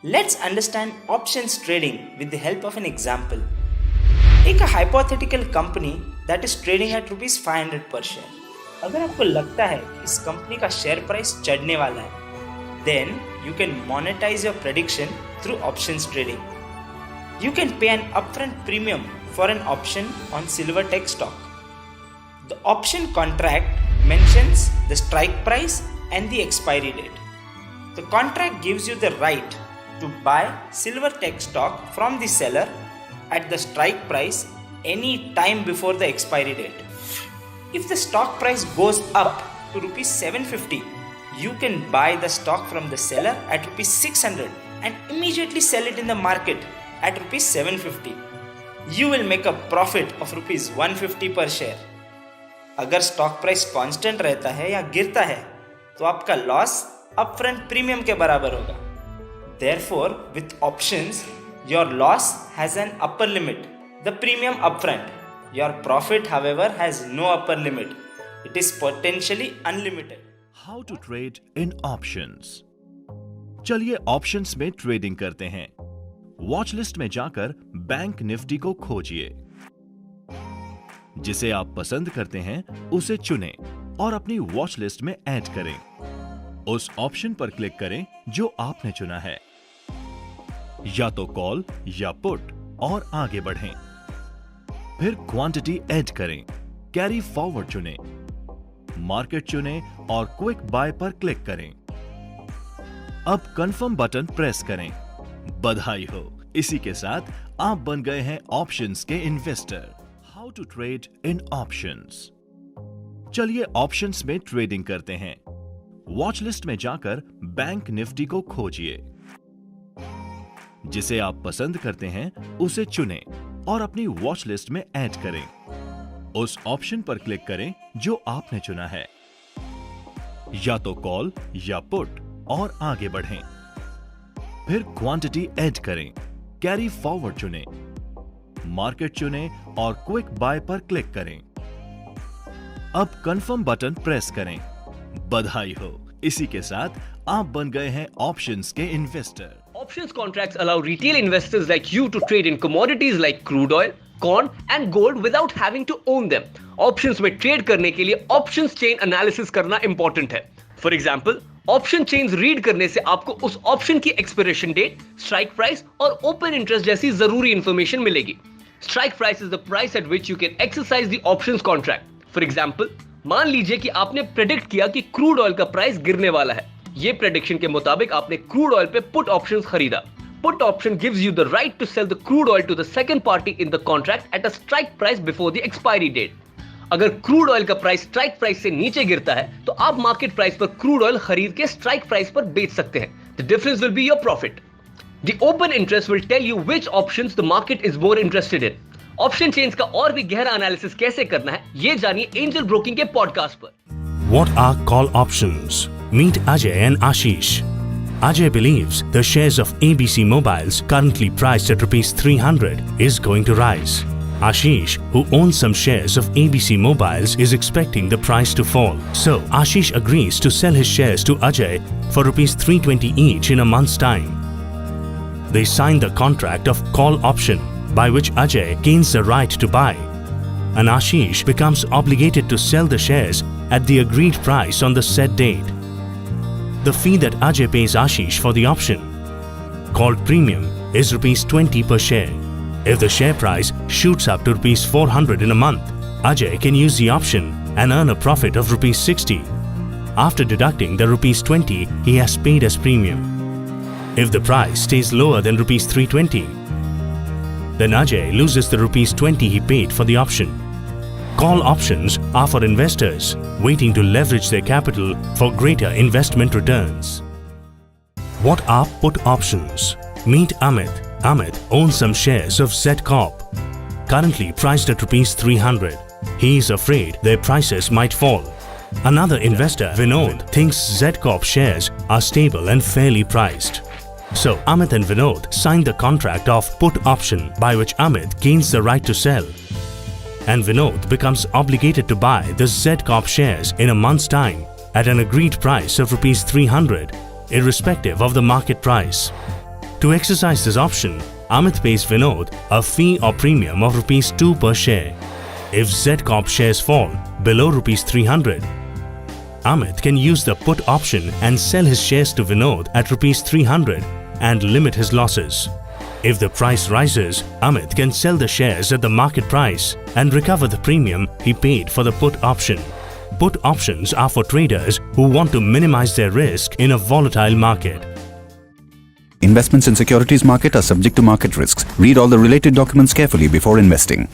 Let's understand options trading with the help of an example. Take a hypothetical company that is trading at rupees 500 per share. अगर आपको लगता है कि इस company का share price चढ़ने वाला है, then you can monetize your prediction through options trading. You can pay an upfront premium for an option on Silvertech stock. The option contract mentions the strike price and the expiry date. The contract gives you the right to buy Silvertech stock from the seller at the strike price any time before the expiry date. If the stock price goes up to rupees 750, you can buy the stock from the seller at rupees 600 and immediately sell it in the market at rupees 750. You will make a profit of rupees 150 per share. अगर stock price constant रहता है या गिरता है तो आपका loss upfront premium के बराबर होगा. Therefore, with options, your loss has an upper limit, the premium upfront. Your profit, however, has no upper limit. It is potentially unlimited. How to trade in options? चलिए options में trading करते हैं. Watch list में जाकर bank Nifty को खोजिए. जिसे आप पसंद करते हैं उसे चुनें और अपनी वॉच लिस्ट में ऐड करें. उस ऑप्शन पर क्लिक करें जो आपने चुना है, या तो कॉल या पुट, और आगे बढ़ें. फिर क्वांटिटी ऐड करें, कैरी फॉरवर्ड चुनें, मार्केट चुनें और क्विक बाय पर क्लिक करें. अब कंफर्म बटन प्रेस करें. बधाई हो, इसी के साथ आप बन गए हैं ऑप्शंस के investor. How to trade in options? चलिए ऑप्शंस में ट्रेडिंग करते हैं. वॉच लिस्ट में जाकर बैंक निफ्टी को खोजिए. जिसे आप पसंद करते हैं उसे चुनें और अपनी वॉच लिस्ट में ऐड करें. उस ऑप्शन पर क्लिक करें जो आपने चुना है, या तो कॉल या पुट, और आगे बढ़ें. फिर क्वांटिटी ऐड करें, कैरी फॉरवर्ड चुनें, मार्केट चुनें और क्विक बाय पर क्लिक करें. अब कंफर्म बटन प्रेस करें. बधाई हो, इसी के साथ आप बन गए हैं ऑप्शंस के investor. Options contracts allow retail investors like you to trade in commodities like crude oil, corn and gold without having to own them. Options में trade करने के लिए options chain analysis करना important है. For example, option chains read करने से आपको उस option की expiration date, strike price और open interest जैसी जरूरी information मिलेगी. Strike price is the price at which you can exercise the options contract. For example, मान लीजिए कि आपने predict किया कि crude oil का price गिरने वाला है. ये प्रेडिक्शन के मुताबिक आपने क्रूड ऑयल पे पुट ऑप्शंस खरीदा. Put option gives you the right to sell the crude oil to the second party in the contract at a strike price before the expiry date. अगर crude oil का price strike price से नीचे गिरता है तो आप market price पर crude oil खरीद के स्ट्राइक प्राइस पर बेच सकते हैं. The difference will be your profit. The open interest will tell you which options the market is more interested in. Option chains का और भी गहरा एनालिसिस कैसे करना है ये जानिए एंजल ब्रोकिंग के पॉडकास्ट पर. What are call options? Meet Ajay and Ashish. Ajay believes the shares of ABC Mobiles, currently priced at rupees 300, is going to rise. Ashish, who owns some shares of ABC Mobiles, is expecting the price to fall. So, Ashish agrees to sell his shares to Ajay for rupees 320 each in a month's time. They sign the contract of call option, by which Ajay gains the right to buy, and Ashish becomes obligated to sell the shares at the agreed price on the set date. The fee that Ajay pays Ashish for the option, called premium, is rupees 20 per share. If the share price shoots up to rupees 400 in a month, Ajay can use the option and earn a profit of rupees 60 after deducting the rupees 20 he has paid as premium. If the price stays lower than rupees 320, then Ajay loses the rupees 20 he paid for the option. Call options are for investors waiting to leverage their capital for greater investment returns. What are put options? Meet Amit. Amit owns some shares of Z Corp, currently priced at rupees 300. He is afraid their prices might fall. Another investor, Vinod, thinks Z Corp shares are stable and fairly priced. So Amit and Vinod signed the contract of put option, by which Amit gains the right to sell, and Vinod becomes obligated to buy the Z Corp shares in a month's time at an agreed price of rupees 300, irrespective of the market price. To exercise this option, Amit pays Vinod a fee or premium of ₹2 per share. If Z Corp shares fall below ₹300, Amit can use the put option and sell his shares to Vinod at ₹300 and limit his losses. If the price rises, Amit can sell the shares at the market price and recover the premium he paid for the put option. Put options are for traders who want to minimize their risk in a volatile market. Investments in securities market are subject to market risks. Read all the related documents carefully before investing.